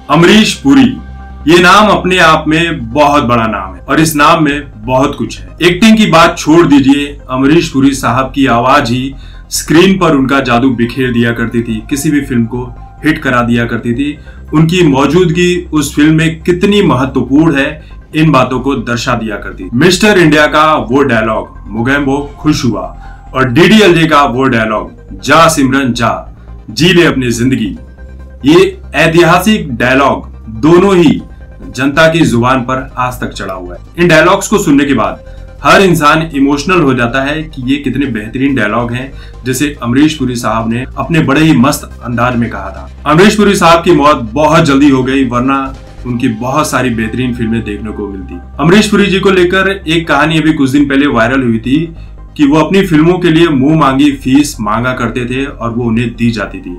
अमरीश पुरी, ये नाम अपने आप में बहुत बड़ा नाम है और इस नाम में बहुत कुछ है। एक्टिंग की बात छोड़ दीजिए, अमरीश पुरी साहब की आवाज ही स्क्रीन पर उनका जादू बिखेर दिया करती थी, किसी भी फिल्म को हिट करा दिया करती थी। उनकी मौजूदगी उस फिल्म में कितनी महत्वपूर्ण है, इन बातों को दर्शा दिया करती। मिस्टर इंडिया का वो डायलॉग मुगैम्बो खुश हुआ और डीडीएलजे का वो डायलॉग जा सिमरन जा, जी ले अपनी जिंदगी, ये ऐतिहासिक डायलॉग दोनों ही जनता की जुबान पर आज तक चढ़ा हुआ है। इन डायलॉग्स को सुनने के बाद हर इंसान इमोशनल हो जाता है कि ये कितने बेहतरीन डायलॉग हैं, जैसे अमरीश पुरी साहब ने अपने बड़े ही मस्त अंदाज में कहा था। अमरीश पुरी साहब की मौत बहुत जल्दी हो गई, वरना उनकी बहुत सारी बेहतरीन फिल्में देखने को मिलती। अमरीश पुरी जी को लेकर एक कहानी अभी कुछ दिन पहले वायरल हुई थी कि वो अपनी फिल्मों के लिए मुंह मांगी फीस मांगा करते थे और वो उन्हें दी जाती थी।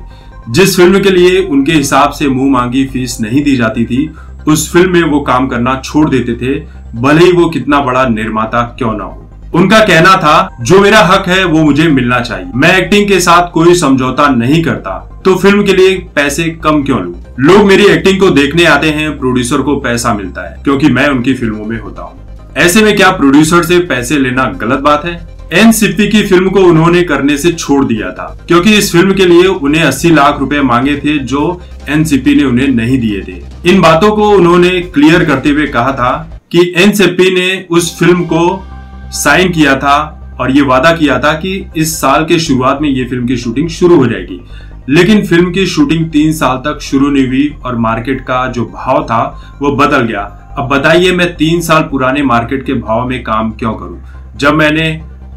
जिस फिल्म के लिए उनके हिसाब से मुंह मांगी फीस नहीं दी जाती थी, उस फिल्म में वो काम करना छोड़ देते थे, भले ही वो कितना बड़ा निर्माता क्यों ना हो। उनका कहना था, जो मेरा हक है वो मुझे मिलना चाहिए, मैं एक्टिंग के साथ कोई समझौता नहीं करता, तो फिल्म के लिए पैसे कम क्यों लूं? लोग मेरी एक्टिंग को देखने आते हैं, प्रोड्यूसर को पैसा मिलता है क्योंकि मैं उनकी फिल्मों में होता हूँ। ऐसे में क्या प्रोड्यूसर से पैसे लेना गलत बात है? एनसीपी की फिल्म को उन्होंने करने से छोड़ दिया था क्योंकि इस फिल्म के लिए उन्हें 80 लाख रुपए मांगे थे जो एनसीपी ने उन्हें नहीं दिए थे। इन बातों को उन्होंने क्लियर करते हुए कहा था कि एनसीपी ने उस फिल्म को साइन किया था और ये वादा किया था कि इस साल के शुरुआत में ये फिल्म की शूटिंग शुरू हो जाएगी, लेकिन फिल्म की शूटिंग 3 साल तक शुरू नहीं हुई और मार्केट का जो भाव था वो बदल गया। अब बताइए, मैं 3 साल पुराने मार्केट के भाव में काम क्यों करूं? जब मैंने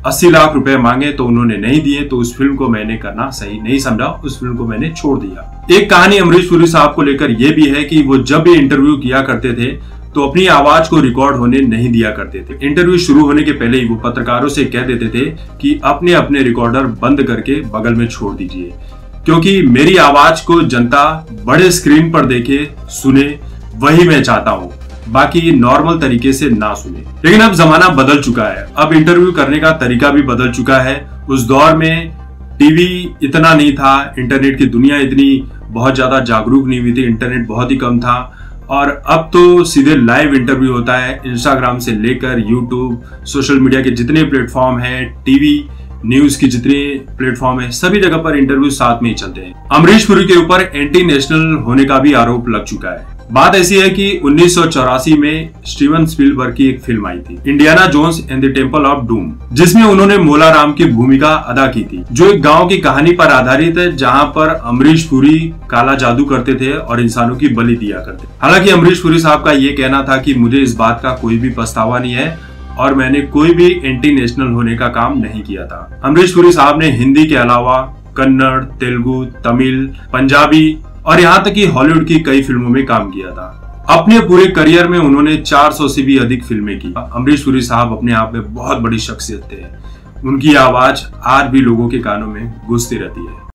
80 लाख रुपए मांगे तो उन्होंने नहीं दिए, तो उस फिल्म को मैंने करना सही नहीं समझा, उस फिल्म को मैंने छोड़ दिया। एक कहानी अमरीश पुरी साहब को लेकर यह भी है कि वो जब भी इंटरव्यू किया करते थे तो अपनी आवाज को रिकॉर्ड होने नहीं दिया करते थे। इंटरव्यू शुरू होने के पहले ही वो पत्रकारों से कह देते थे कि अपने अपने रिकॉर्डर बंद करके बगल में छोड़ दीजिए, क्योंकि मेरी आवाज को जनता बड़े स्क्रीन पर देखे सुने, वही मैं चाहता हूँ, बाकी नॉर्मल तरीके से ना सुने। लेकिन अब जमाना बदल चुका है, अब इंटरव्यू करने का तरीका भी बदल चुका है। उस दौर में टीवी इतना नहीं था, इंटरनेट की दुनिया इतनी बहुत ज्यादा जागरूक नहीं हुई थी, इंटरनेट बहुत ही कम था, और अब तो सीधे लाइव इंटरव्यू होता है। इंस्टाग्राम से लेकर यूट्यूब, सोशल मीडिया के जितने प्लेटफॉर्म हैं, टीवी न्यूज की जितने प्लेटफॉर्म है, सभी जगह पर इंटरव्यू साथ में ही चलते हैं। अमरीश पुरी के ऊपर एंटी नेशनल होने का भी आरोप लग चुका है। बात ऐसी है कि 1984 में स्टीवन स्पीलबर्ग की एक फिल्म आई थी, Indiana Jones and the Temple of Doom, जिसमें उन्होंने मोला राम की भूमिका अदा की थी, जो एक गांव की कहानी पर आधारित है, जहां पर अमरीश पुरी काला जादू करते थे और इंसानों की बलि दिया करते। हालांकि अमरीश पुरी साहब का ये कहना था कि मुझे इस बात का कोई भी पछतावा नहीं है और मैंने कोई भी एंटी नेशनल होने का काम नहीं किया था। अमरीश पुरी साहब ने हिंदी के अलावा कन्नड़, तेलुगु, तमिल, पंजाबी और यहाँ तक कि हॉलीवुड की कई फिल्मों में काम किया था। अपने पूरे करियर में उन्होंने 400 से भी अधिक फिल्में की। अमरीश पुरी साहब अपने आप में बहुत बड़ी शख्सियत थे, उनकी आवाज आज भी लोगों के कानों में गूंजती रहती है।